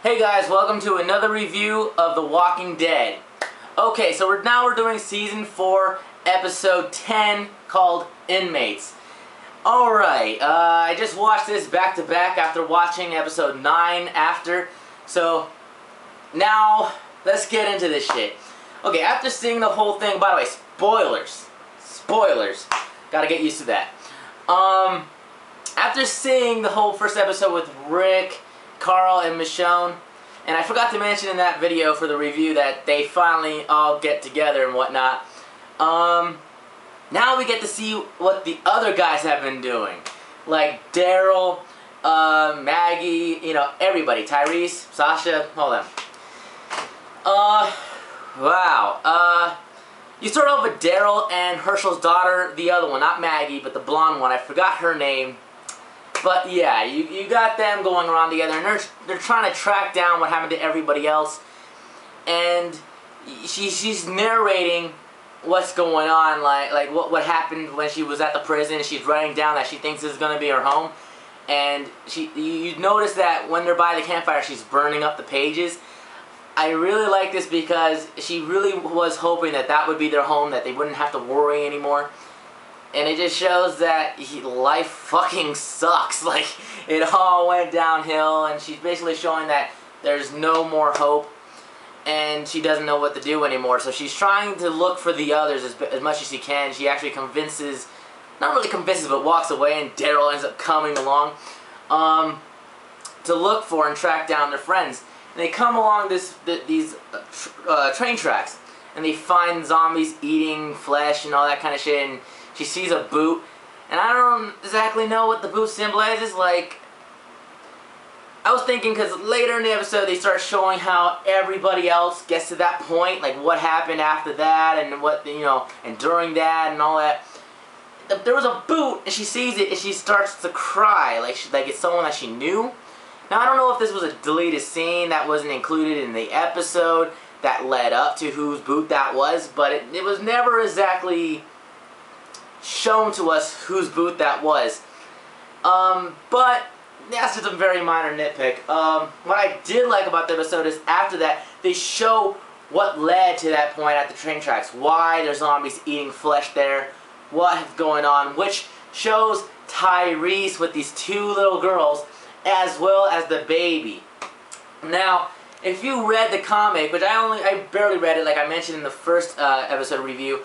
Hey guys, welcome to another review of The Walking Dead. Okay, so we're doing Season 4, Episode 10, called Inmates. Alright, I just watched this back to back after watching Episode 9 after, so now let's get into this shit. Okay, after seeing the whole thing, by the way, spoilers, gotta get used to that. After seeing the whole first episode with Rick, Carl, and Michonne, and I forgot to mention in that video for the review that they finally all get together and whatnot, now we get to see what the other guys have been doing. Like Daryl, Maggie, you know, everybody. Tyrese, Sasha, all them. Wow. You start off with Daryl and Herschel's daughter, the other one, not Maggie, but the blonde one. I forgot her name. But yeah, you got them going around together, and they're trying to track down what happened to everybody else. And she's narrating what's going on, like what happened when she was at the prison. She's writing down that she thinks this is gonna be her home, and you notice that when they're by the campfire, she's burning up the pages. I really like this because she really was hoping that that would be their home, that they wouldn't have to worry anymore. And it just shows that life fucking sucks. Like, it all went downhill, and she's basically showing that there's no more hope, and she doesn't know what to do anymore. So she's trying to look for the others as much as she can. She actually convinces, not really convinces, but walks away, and Daryl ends up coming along to look for and track down their friends. And they come along these train tracks, and they find zombies eating flesh and all that kind of shit, and she sees a boot, and I don't exactly know what the boot symbolizes. Like, I was thinking, because later in the episode they start showing how everybody else gets to that point, like what happened after that, and what, you know, and during that, and all that. There was a boot, and she sees it, and she starts to cry, like it's someone that she knew. Now, I don't know if this was a deleted scene that wasn't included in the episode that led up to whose boot that was, but it was never exactly shown to us whose boot that was. But that's just a very minor nitpick. What I did like about the episode is after that, they show what led to that point at the train tracks. Why there's zombies eating flesh there, what's going on, which shows Tyrese with these two little girls, as well as the baby. Now, if you read the comic, which I barely read it, like I mentioned in the first episode review,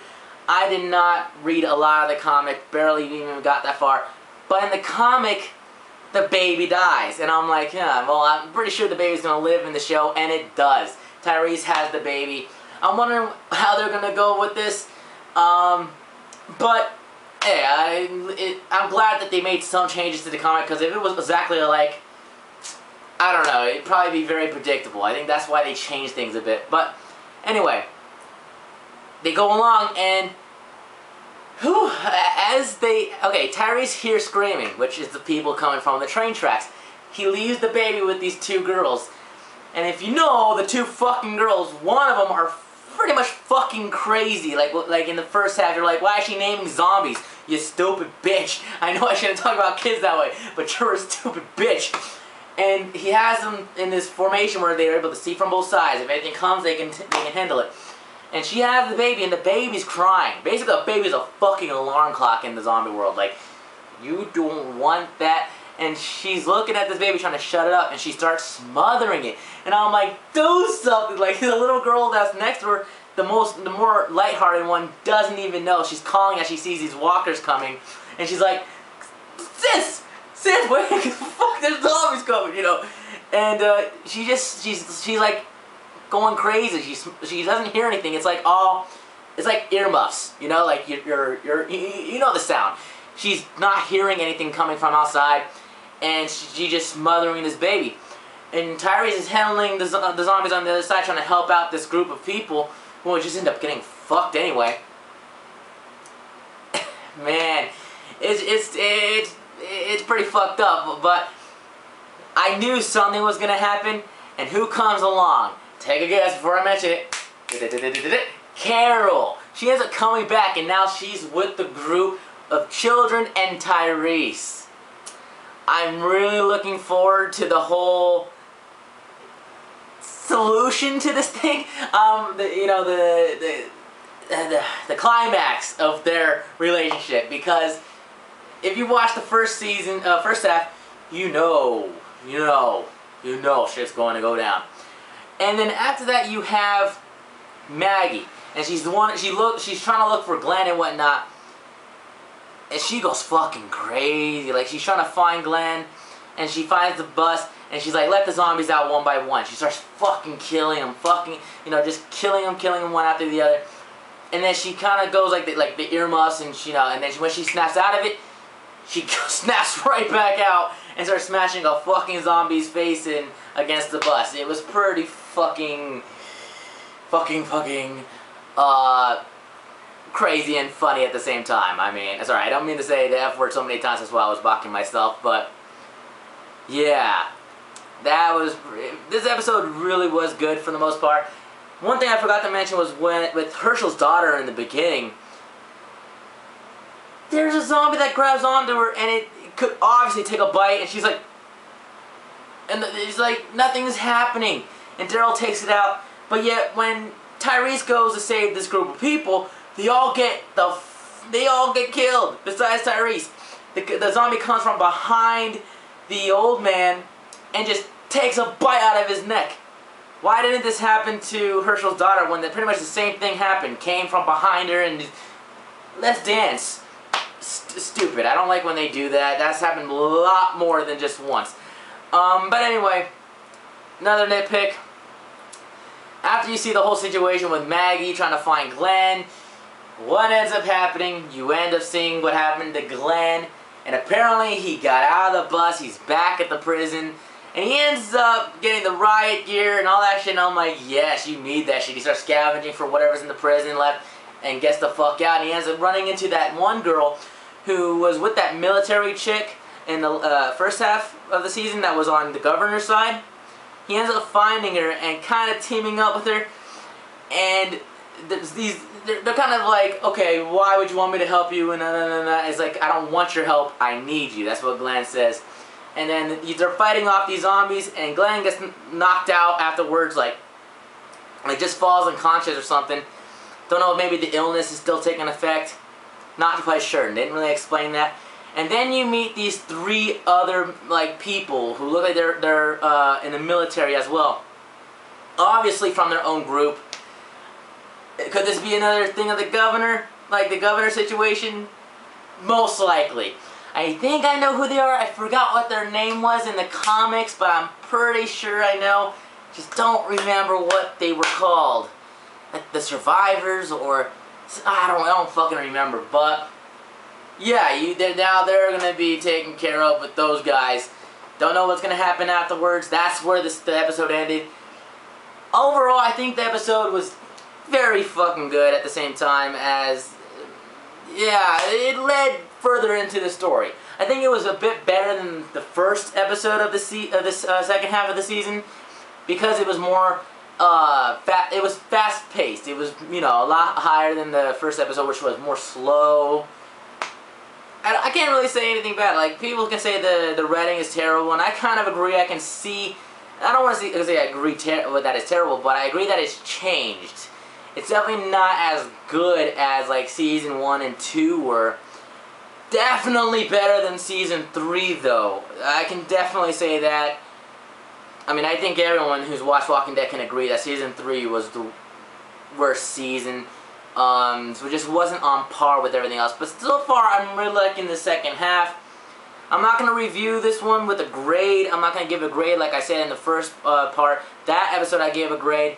I did not read a lot of the comic, barely even got that far. But in the comic, the baby dies. And I'm like, yeah, well, I'm pretty sure the baby's going to live in the show, and it does. Tyrese has the baby. I'm wondering how they're going to go with this. But, yeah, I'm glad that they made some changes to the comic, because if it was exactly like, I don't know, it'd probably be very predictable. I think that's why they changed things a bit. But, anyway, they go along, and Tyrese hears screaming, which is the people coming from the train tracks. He leaves the baby with these two girls, and if you know the two fucking girls, one of them are pretty much fucking crazy. Like in the first half, you're like, why is she naming zombies? You stupid bitch. I know I shouldn't talk about kids that way, but you're a stupid bitch. And he has them in this formation where they're able to see from both sides. If anything comes, they can handle it. And she has the baby, and the baby's crying. Basically, the baby's a fucking alarm clock in the zombie world. Like, you don't want that. And she's looking at this baby trying to shut it up, and she starts smothering it. And I'm like, do something. Like, the little girl that's next to her, the more lighthearted one, doesn't even know. She's calling as she sees these walkers coming. And she's like, sis, wait, fuck, there's zombies coming, you know. And she's like going crazy. She doesn't hear anything. It's like earmuffs, you know, like you know the sound. She's not hearing anything coming from outside, and she's just smothering this baby. And Tyrese is handling the zombies on the other side, trying to help out this group of people who will just end up getting fucked anyway. Man, it's pretty fucked up. But I knew something was gonna happen, and who comes along? Take a guess before I mention it. Carol. She ends up coming back, and now she's with the group of children and Tyrese. I'm really looking forward to the whole solution to this thing. The climax of their relationship, because if you watch the first half, you know shit's going to go down. And then after that, you have Maggie, and she's trying to look for Glenn and whatnot, and she goes fucking crazy. Like, she's trying to find Glenn, and she finds the bus, and she's like, let the zombies out one by one. She starts fucking killing them, just killing them one after the other. And then she kind of goes like the earmuffs, and and then when she snaps out of it, she snaps right back out and starts smashing a fucking zombie's face in against the bus. It was pretty fucking crazy and funny at the same time. I mean, sorry, I don't mean to say the F word so many times, that's why I was mocking myself, but yeah, this episode really was good for the most part. One thing I forgot to mention was with Herschel's daughter in the beginning, there's a zombie that grabs onto her, and it could obviously take a bite, and she's like, it's like nothing's happening, and Daryl takes it out. But yet when Tyrese goes to save this group of people, they all get killed. Besides Tyrese, the zombie comes from behind the old man and just takes a bite out of his neck. Why didn't this happen to Herschel's daughter when pretty much the same thing happened? Came from behind her and just, let's dance. Stupid. I don't like when they do that. That's happened a lot more than just once. But anyway, another nitpick. After you see the whole situation with Maggie trying to find Glenn, what ends up happening? You end up seeing what happened to Glenn, and apparently he got out of the bus, he's back at the prison, and he ends up getting the riot gear and all that shit, and I'm like, yes, you need that shit. He starts scavenging for whatever's in the prison left and gets the fuck out, and he ends up running into that one girl who was with that military chick in the first half of the season that was on the governor's side. He ends up finding her and kind of teaming up with her, and they're kind of like, okay, why would you want me to help you? And it's like, I don't want your help, I need you. That's what Glenn says. And then they're fighting off these zombies, and Glenn gets knocked out afterwards, like just falls unconscious or something. Don't know if maybe the illness is still taking effect. Not quite sure. They didn't really explain that. And then you meet these 3 other people who look like they're in the military as well. Obviously from their own group. Could this be another thing of the governor? Like the governor situation? Most likely. I think I know who they are. I forgot what their name was in the comics, but I'm pretty sure I know. Just don't remember what they were called. Like the survivors, or I don't fucking remember. But yeah, now they're gonna be taken care of with those guys. Don't know what's gonna happen afterwards. That's where the episode ended. Overall, I think the episode was very fucking good at the same time as, yeah, it led further into the story. I think it was a bit better than the first episode of this second half of the season, because it was more it was fast paced. It was, a lot higher than the first episode, which was more slow. I can't really say anything bad. Like, people can say the writing is terrible, and I kind of agree. I can see, I don't want to say I agree that it's terrible, but I agree that it's changed. It's definitely not as good as like season 1 and 2 were. Definitely better than season 3 though. I can definitely say that. I mean, I think everyone who's watched Walking Dead can agree that season 3 was the worst season. So it just wasn't on par with everything else. But so far, I'm really liking the second half. I'm not going to review this one with a grade. I'm not going to give a grade like I said in the first part. That episode I gave a grade.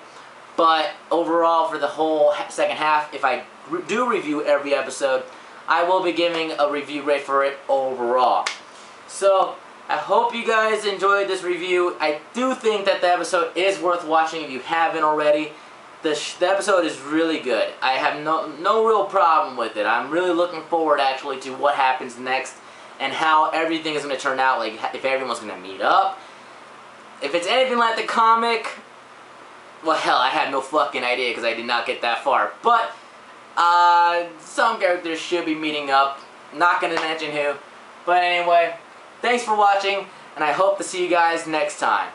But overall, for the whole second half, if I do review every episode, I will be giving a review grade for it overall. So, I hope you guys enjoyed this review. I do think that the episode is worth watching if you haven't already. The episode is really good. I have no real problem with it. I'm really looking forward, actually, to what happens next and how everything is going to turn out. Like, if everyone's going to meet up. If it's anything like the comic, well, hell, I have no fucking idea because I did not get that far. But, some characters should be meeting up. Not going to mention who. But anyway, thanks for watching, and I hope to see you guys next time.